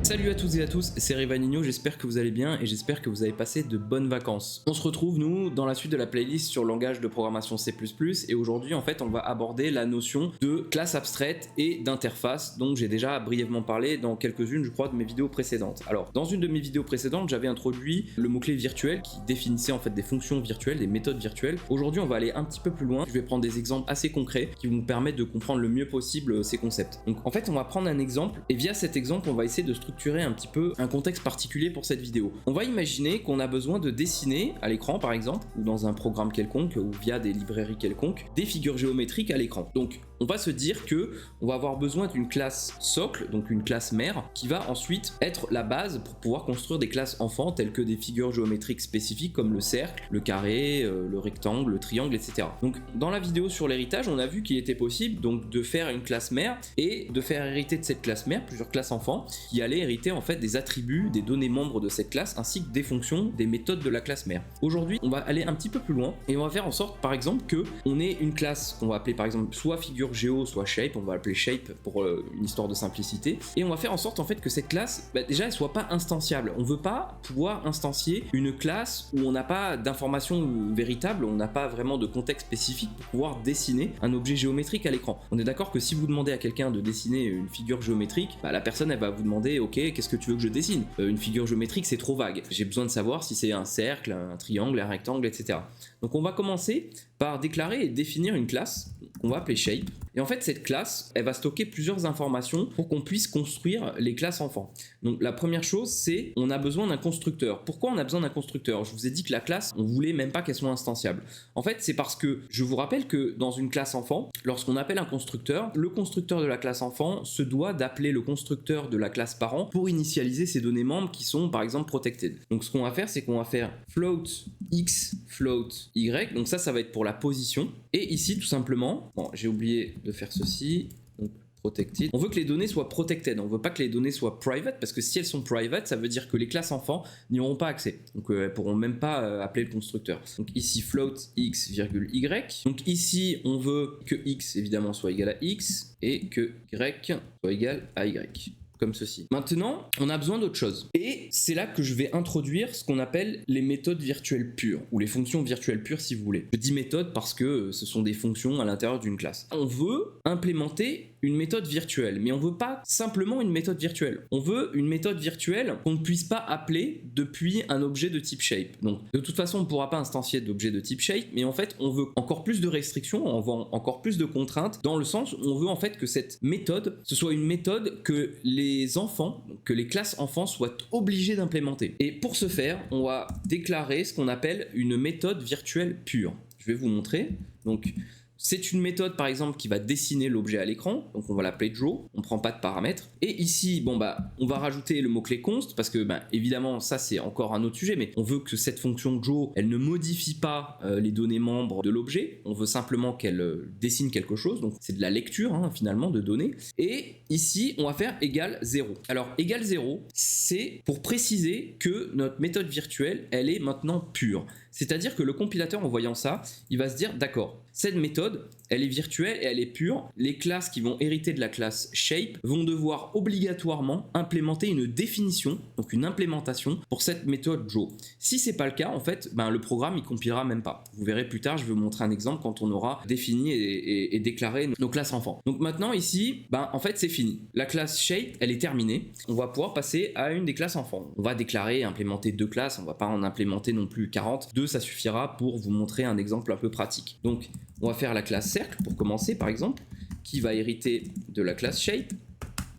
Salut à toutes et à tous, c'est Rivanino, j'espère que vous allez bien et j'espère que vous avez passé de bonnes vacances. On se retrouve nous dans la suite de la playlist sur le langage de programmation C++ et aujourd'hui en fait on va aborder la notion de classe abstraite et d'interface dont j'ai déjà brièvement parlé dans quelques-unes je crois de mes vidéos précédentes. Alors dans une de mes vidéos précédentes j'avais introduit le mot-clé virtuel qui définissait en fait des fonctions virtuelles, des méthodes virtuelles. Aujourd'hui on va aller un petit peu plus loin, je vais prendre des exemples assez concrets qui vont nous permettre de comprendre le mieux possible ces concepts. Donc en fait on va prendre un exemple et via cet exemple on va essayer de structurer un petit peu un contexte particulier pour cette vidéo. On va imaginer qu'on a besoin de dessiner à l'écran par exemple, ou dans un programme quelconque, ou via des librairies quelconques, des figures géométriques à l'écran. Donc on va se dire que on va avoir besoin d'une classe socle, donc une classe mère, qui va ensuite être la base pour pouvoir construire des classes enfants telles que des figures géométriques spécifiques comme le cercle, le carré, le rectangle, le triangle, etc. Donc dans la vidéo sur l'héritage, on a vu qu'il était possible donc de faire une classe mère et de faire hériter de cette classe mère plusieurs classes enfants qui allaient hériter en fait des attributs, des données membres de cette classe ainsi que des fonctions, des méthodes de la classe mère. Aujourd'hui, on va aller un petit peu plus loin et on va faire en sorte par exemple que on ait une classe qu'on va appeler par exemple soit figure géo, soit shape, on va l'appeler shape pour une histoire de simplicité, et on va faire en sorte en fait que cette classe, déjà elle soit pas instanciable. On veut pas pouvoir instancier une classe où on n'a pas d'informations véritables, on n'a pas vraiment de contexte spécifique pour pouvoir dessiner un objet géométrique à l'écran. On est d'accord que si vous demandez à quelqu'un de dessiner une figure géométrique, la personne elle va vous demander ok, qu'est-ce que tu veux que je dessine? Une figure géométrique c'est trop vague, j'ai besoin de savoir si c'est un cercle, un triangle, un rectangle, etc. Donc on va commencer par déclarer et définir une classe qu'on va appeler shape. Et en fait cette classe, elle va stocker plusieurs informations pour qu'on puisse construire les classes enfants. Donc la première chose c'est on a besoin d'un constructeur. Pourquoi on a besoin d'un constructeur? Je vous ai dit que la classe, on voulait même pas qu'elle soit instanciable. En fait c'est parce que je vous rappelle que dans une classe enfant, lorsqu'on appelle un constructeur, le constructeur de la classe enfant se doit d'appeler le constructeur de la classe parent pour initialiser ses données membres qui sont par exemple protected. Donc ce qu'on va faire c'est qu'on va faire float x, float y, donc ça va être pour la position, et ici tout simplement, bon j'ai oublié de faire ceci, donc protected, on veut que les données soient protected, on veut pas que les données soient private, parce que si elles sont private ça veut dire que les classes enfants n'y auront pas accès, donc elles pourront même pas appeler le constructeur. Donc ici float x virgule y, donc ici on veut que x évidemment soit égal à x et que y soit égal à y, comme ceci. Maintenant, on a besoin d'autre chose. Et c'est là que je vais introduire ce qu'on appelle les méthodes virtuelles pures, ou les fonctions virtuelles pures si vous voulez. Je dis méthode parce que ce sont des fonctions à l'intérieur d'une classe. On veut implémenter une méthode virtuelle, mais on veut pas simplement une méthode virtuelle. On veut une méthode virtuelle qu'on ne puisse pas appeler depuis un objet de type shape. Donc de toute façon, on ne pourra pas instancier d'objet de type shape, mais en fait, on veut encore plus de restrictions, on veut encore plus de contraintes, dans le sens où on veut en fait que cette méthode, ce soit une méthode que les enfants, que les classes enfants soient obligés d'implémenter. Et pour ce faire, on va déclarer ce qu'on appelle une méthode virtuelle pure. Je vais vous montrer. Donc c'est une méthode par exemple qui va dessiner l'objet à l'écran, donc on va l'appeler draw, on ne prend pas de paramètres. Et ici, on va rajouter le mot-clé const, parce que évidemment ça c'est encore un autre sujet, mais on veut que cette fonction draw, elle ne modifie pas les données membres de l'objet, on veut simplement qu'elle dessine quelque chose, donc c'est de la lecture finalement de données. Et ici on va faire égal 0. Alors égal 0, c'est pour préciser que notre méthode virtuelle, elle est maintenant pure. C'est-à-dire que le compilateur en voyant ça, il va se dire d'accord, cette méthode, elle est virtuelle et elle est pure. Les classes qui vont hériter de la classe shape vont devoir obligatoirement implémenter une définition, donc une implémentation pour cette méthode draw. Si c'est pas le cas, en fait, le programme il compilera même pas. Vous verrez plus tard, je vais vous montrer un exemple quand on aura défini et déclaré nos classes enfants. Donc maintenant ici, en fait c'est fini. La classe shape, elle est terminée. On va pouvoir passer à une des classes enfants. On va déclarer et implémenter 2 classes, on va pas en implémenter non plus 40. 2 ça suffira pour vous montrer un exemple un peu pratique. Donc on va faire la classe cercle pour commencer par exemple, qui va hériter de la classe shape.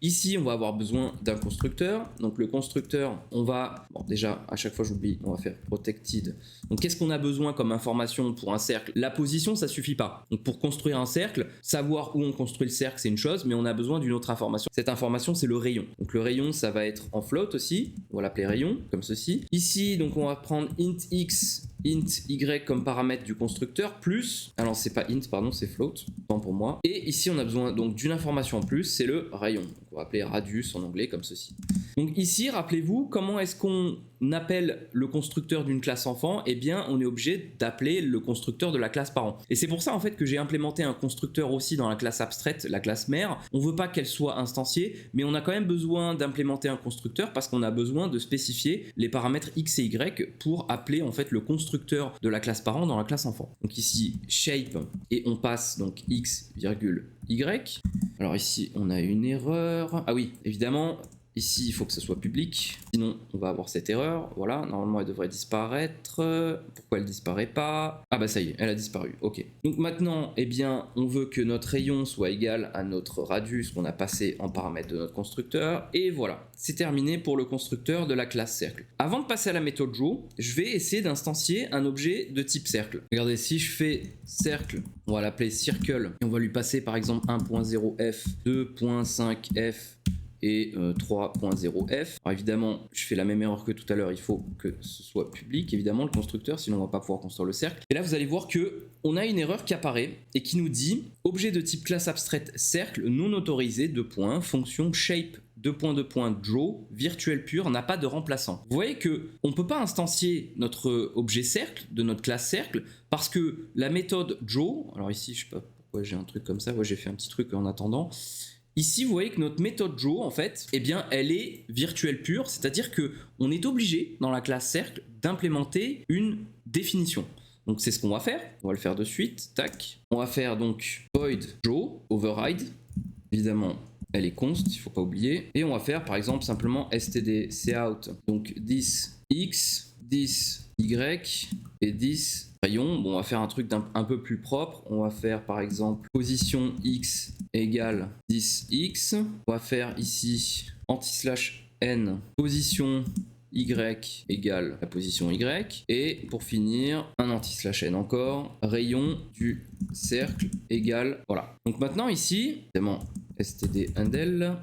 Ici, on va avoir besoin d'un constructeur. Donc le constructeur, on va... Bon, déjà, à chaque fois j'oublie, on va faire protected. Donc qu'est-ce qu'on a besoin comme information pour un cercle? La position, ça suffit pas. Donc pour construire un cercle, savoir où on construit le cercle, c'est une chose, mais on a besoin d'une autre information. Cette information, c'est le rayon. Donc le rayon, ça va être en float aussi. On va l'appeler rayon, comme ceci. Ici, donc on va prendre int x, int y comme paramètre du constructeur, plus... Alors c'est pas int, pardon, c'est float, tant pour moi. Et ici, on a besoin donc d'une information en plus, c'est le rayon. On va appeler radius en anglais comme ceci. Donc ici, rappelez-vous comment est-ce qu'on appelle le constructeur d'une classe enfant, eh bien on est obligé d'appeler le constructeur de la classe parent. Et c'est pour ça en fait que j'ai implémenté un constructeur aussi dans la classe abstraite, la classe mère. On veut pas qu'elle soit instanciée, mais on a quand même besoin d'implémenter un constructeur parce qu'on a besoin de spécifier les paramètres x et y pour appeler en fait le constructeur de la classe parent dans la classe enfant. Donc ici shape et on passe donc x, y. Alors ici on a une erreur. Ah oui, évidemment. Ici, il faut que ça soit public, sinon on va avoir cette erreur. Voilà, normalement elle devrait disparaître. Pourquoi elle disparaît pas? Ah bah ça y est, elle a disparu. Ok. Donc maintenant, eh bien, on veut que notre rayon soit égal à notre radius qu'on a passé en paramètre de notre constructeur. Et voilà, c'est terminé pour le constructeur de la classe cercle. Avant de passer à la méthode Draw, je vais essayer d'instancier un objet de type cercle. Regardez, si je fais cercle, on va l'appeler circle, et on va lui passer par exemple 1.0f, 2.5f, et 3.0f. Alors évidemment, je fais la même erreur que tout à l'heure, il faut que ce soit public, évidemment, le constructeur, sinon on va pas pouvoir construire le cercle. Et là, vous allez voir que on a une erreur qui apparaît et qui nous dit objet de type classe abstraite cercle non autorisé, fonction shape draw virtuel pur n'a pas de remplaçant. Vous voyez que on peut pas instancier notre objet cercle de notre classe cercle parce que la méthode draw, alors ici je sais pas pourquoi j'ai un truc comme ça, j'ai fait un petit truc en attendant. Ici, vous voyez que notre méthode Draw, en fait, eh bien, elle est virtuelle pure, c'est-à-dire que on est obligé, dans la classe cercle, d'implémenter une définition. Donc, c'est ce qu'on va faire. On va le faire de suite. Tac. On va faire donc void Draw, override. Évidemment, elle est const, il ne faut pas oublier. Et on va faire, par exemple, simplement std cout. Donc, 10 x, 10 y et 10 rayon. Bon, on va faire un truc un peu plus propre. On va faire, par exemple, position x égale 10x. On va faire ici anti/n position y égale la position y. Et pour finir, un anti/n encore, rayon du cercle égale, voilà. Donc maintenant ici, évidemment, std handle,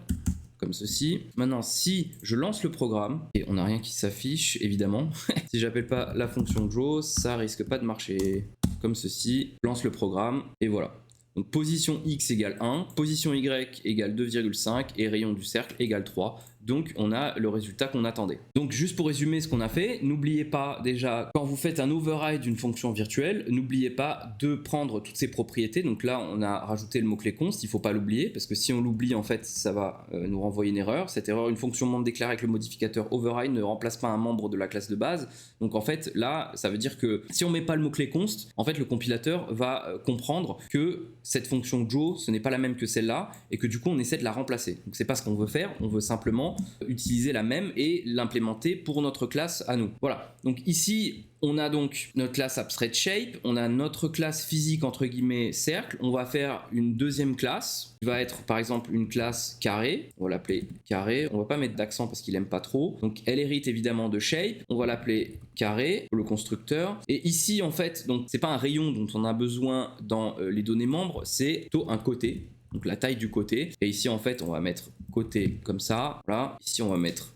comme ceci. Maintenant, si je lance le programme, et on n'a rien qui s'affiche, évidemment, si j'appelle pas la fonction Draw, ça risque pas de marcher. Comme ceci, je lance le programme, et voilà. Donc position x égale 1, position y égale 2,5 et rayon du cercle égale 3. Donc on a le résultat qu'on attendait. Donc juste pour résumer ce qu'on a fait, n'oubliez pas déjà, quand vous faites un override d'une fonction virtuelle, n'oubliez pas de prendre toutes ses propriétés. Donc là on a rajouté le mot-clé const, il ne faut pas l'oublier, parce que si on l'oublie en fait ça va nous renvoyer une erreur. Cette erreur, une fonction membre déclarée avec le modificateur override ne remplace pas un membre de la classe de base. Donc en fait là ça veut dire que si on met pas le mot-clé const, en fait le compilateur va comprendre que cette fonction Draw ce n'est pas la même que celle-là et que du coup on essaie de la remplacer. Donc c'est pas ce qu'on veut faire, on veut simplement utiliser la même et l'implémenter pour notre classe à nous. Voilà, donc ici on a donc notre classe abstract shape, on a notre classe physique entre guillemets cercle, on va faire une deuxième classe qui va être par exemple une classe carré, on va l'appeler carré, on va pas mettre d'accent parce qu'il aime pas trop, donc elle hérite évidemment de shape, on va l'appeler carré, le constructeur, et ici en fait, donc c'est pas un rayon dont on a besoin dans les données membres, c'est plutôt un côté, donc la taille du côté, et ici en fait on va mettre côté comme ça, voilà, ici on va mettre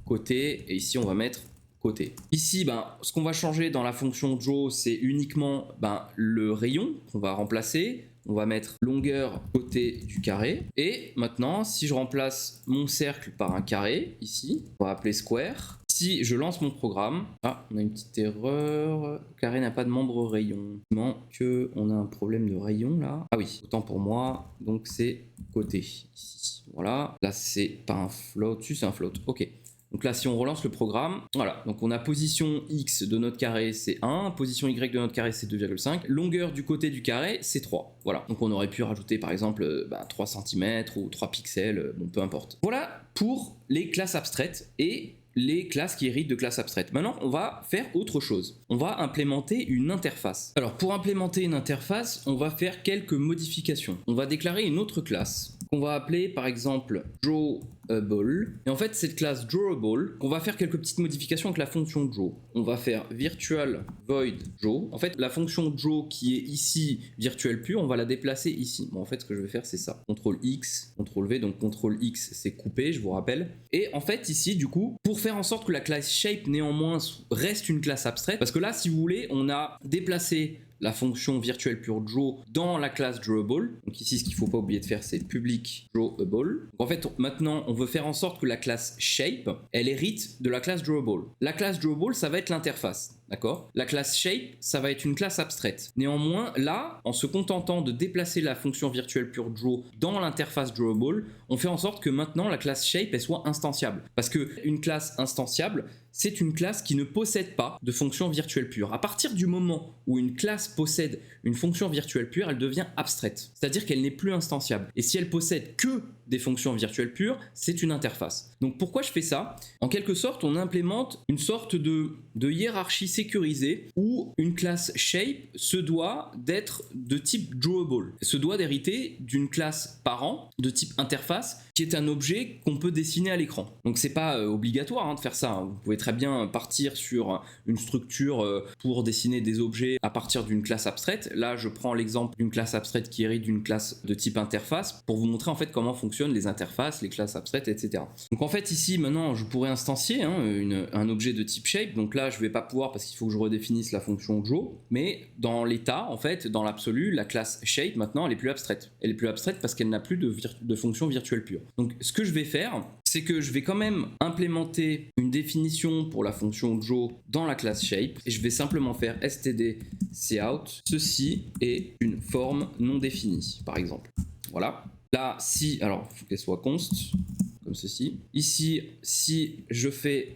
côté, et ici on va mettre côté. Ici, ce qu'on va changer dans la fonction Draw, c'est uniquement le rayon qu'on va remplacer. On va mettre longueur côté du carré. Et maintenant, si je remplace mon cercle par un carré, ici, on va appeler square. Si je lance mon programme, on a une petite erreur. Le carré n'a pas de membre rayon. Que on a un problème de rayon là. Ah oui, autant pour moi. Donc c'est côté ici. Voilà. Là c'est pas un float, c'est un float. Ok. Donc là, si on relance le programme, voilà, donc on a position x de notre carré, c'est 1, position y de notre carré, c'est 2,5, longueur du côté du carré, c'est 3. Voilà, donc on aurait pu rajouter par exemple 3 cm ou 3 pixels, bon, peu importe. Voilà pour les classes abstraites et les classes qui héritent de classes abstraites. Maintenant, on va faire autre chose. On va implémenter une interface. Alors, pour implémenter une interface, on va faire quelques modifications. On va déclarer une autre classe qu'on va appeler par exemple drawable. Et en fait, cette classe drawable, on va faire quelques petites modifications avec la fonction draw. On va faire virtual void draw. En fait, la fonction draw qui est ici virtuelle pure, on va la déplacer ici. Bon, en fait, ce que je vais faire, c'est ça. CTRL X, CTRL V. Donc, CTRL X, c'est couper, je vous rappelle. Et en fait, ici, du coup, pour faire en sorte que la classe shape, néanmoins, reste une classe abstraite, parce que là, si vous voulez, on a déplacé la fonction virtuelle pure draw dans la classe drawable. Donc ici, ce qu'il ne faut pas oublier de faire, c'est public drawable. Donc en fait, maintenant, on veut faire en sorte que la classe shape, elle hérite de la classe drawable. La classe drawable, ça va être l'interface. D'accord? La classe shape, ça va être une classe abstraite. Néanmoins, là, en se contentant de déplacer la fonction virtuelle pure draw dans l'interface drawable, on fait en sorte que maintenant la classe shape elle soit instanciable. Parce qu'une classe instanciable, c'est une classe qui ne possède pas de fonction virtuelle pure. À partir du moment où une classe possède une fonction virtuelle pure, elle devient abstraite. C'est-à-dire qu'elle n'est plus instanciable. Et si elle possède que des fonctions virtuelles pures, c'est une interface. Donc pourquoi je fais ça? En quelque sorte, on implémente une sorte de hiérarchie sécurisée où une classe shape se doit d'être de type drawable, se doit d'hériter d'une classe parent de type interface qui est un objet qu'on peut dessiner à l'écran. Donc c'est pas obligatoire de faire ça. Vous pouvez très bien partir sur une structure pour dessiner des objets à partir d'une classe abstraite. Là, je prends l'exemple d'une classe abstraite qui hérite d'une classe de type interface pour vous montrer en fait comment fonctionnent les interfaces, les classes abstraites, etc. Donc en fait ici maintenant je pourrais instancier un objet de type shape. Donc là je vais pas pouvoir parce qu'il faut que je redéfinisse la fonction draw, mais dans l'état en fait, dans l'absolu, la classe shape maintenant elle est plus abstraite. Elle est plus abstraite parce qu'elle n'a plus de fonction virtuelle pure. Donc ce que je vais faire, c'est que je vais quand même implémenter une définition pour la fonction draw dans la classe shape et je vais simplement faire std_cout. Ceci est une forme non définie par exemple. Voilà. Là, si, alors il faut qu'elle soit const, comme ceci. Ici, si je fais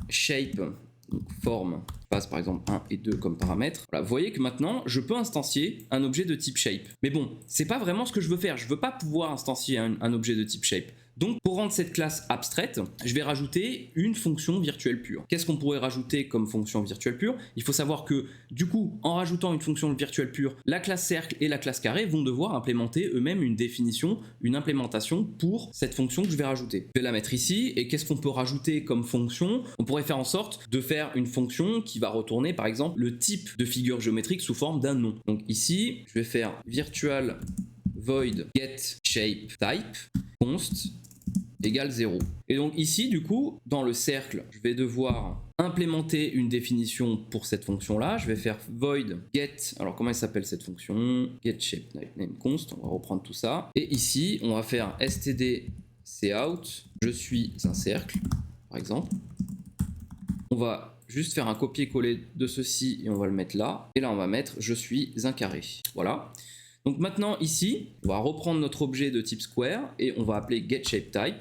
shape, donc forme, passe par exemple 1 et 2 comme paramètres, voilà, vous voyez que maintenant, je peux instancier un objet de type shape. Mais bon, c'est pas vraiment ce que je veux faire. Je veux pas pouvoir instancier un objet de type shape. Donc pour rendre cette classe abstraite, je vais rajouter une fonction virtuelle pure. Qu'est-ce qu'on pourrait rajouter comme fonction virtuelle pure? Il faut savoir que du coup, en rajoutant une fonction virtuelle pure, la classe cercle et la classe carré vont devoir implémenter eux-mêmes une définition, une implémentation pour cette fonction que je vais rajouter. Je vais la mettre ici et qu'est-ce qu'on peut rajouter comme fonction? On pourrait faire en sorte de faire une fonction qui va retourner par exemple le type de figure géométrique sous forme d'un nom. Donc ici, je vais faire virtual void get shape type const égale 0. Et donc ici, du coup, dans le cercle, je vais devoir implémenter une définition pour cette fonction-là. Je vais faire void get, alors comment elle s'appelle cette fonction? Get shape name const, on va reprendre tout ça. Et ici, on va faire std_cout, je suis un cercle, par exemple. On va juste faire un copier-coller de ceci et on va le mettre là. Et là, on va mettre je suis un carré. Voilà. Donc maintenant ici, on va reprendre notre objet de type square et on va appeler getShapeType.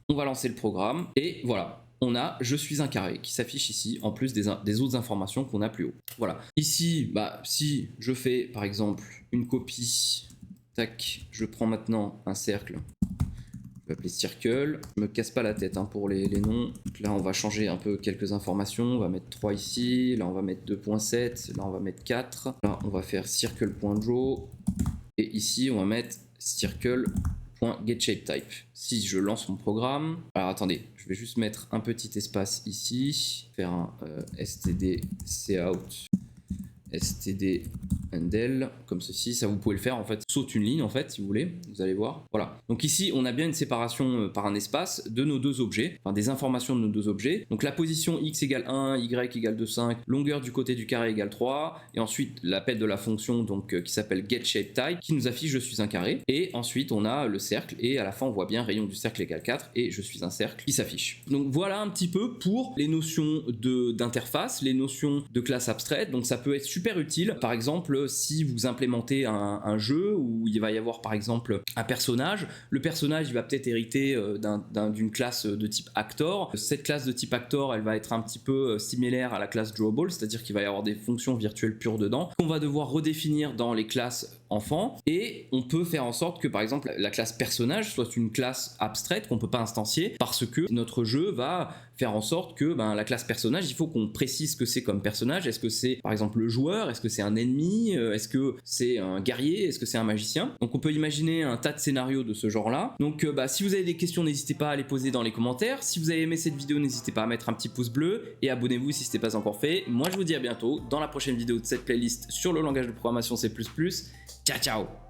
On va lancer le programme et voilà, on a je suis un carré qui s'affiche ici en plus des autres informations qu'on a plus haut. Voilà. Ici, si je fais par exemple une copie, tac, je prends maintenant un cercle. Je vais appeler circle, je me casse pas la tête pour les noms. Donc là on va changer un peu quelques informations, on va mettre 3 ici, là on va mettre 2.7, là on va mettre 4, là on va faire circle.draw et ici on va mettre circle.getShapeType. Si je lance mon programme, alors attendez, je vais juste mettre un petit espace ici, faire un std_cout std_handle comme ceci, ça vous pouvez le faire en fait, saute une ligne en fait si vous voulez, vous allez voir. Voilà, donc ici on a bien une séparation par un espace de nos deux objets, enfin des informations de nos deux objets. Donc la position x égale 1, y égale 2, 5, longueur du côté du carré égale 3, et ensuite l'appel de la fonction donc qui s'appelle getShapeType qui nous affiche je suis un carré, et ensuite on a le cercle et à la fin on voit bien rayon du cercle égale 4 et je suis un cercle qui s'affiche. Donc voilà un petit peu pour les notions d'interface, les notions de classe abstraite. Donc ça peut être super utile par exemple si vous implémentez un jeu où il va y avoir par exemple un personnage, le personnage il va peut-être hériter d'une classe de type actor. Cette classe de type actor elle va être un petit peu similaire à la classe drawable, c'est-à-dire qu'il va y avoir des fonctions virtuelles pures dedans qu'on va devoir redéfinir dans les classes enfants, et on peut faire en sorte que par exemple la classe personnage soit une classe abstraite qu'on peut pas instancier parce que notre jeu va faire en sorte que la classe personnage, il faut qu'on précise ce que c'est comme personnage. Est-ce que c'est par exemple le joueur, est-ce que c'est un ennemi, est-ce que c'est un guerrier, est-ce que c'est un magicien? Donc on peut imaginer un tas de scénarios de ce genre là. Donc si vous avez des questions, n'hésitez pas à les poser dans les commentaires. Si vous avez aimé cette vidéo, n'hésitez pas à mettre un petit pouce bleu et abonnez-vous si ce n'est pas encore fait. Moi je vous dis à bientôt dans la prochaine vidéo de cette playlist sur le langage de programmation C++. Ciao ciao.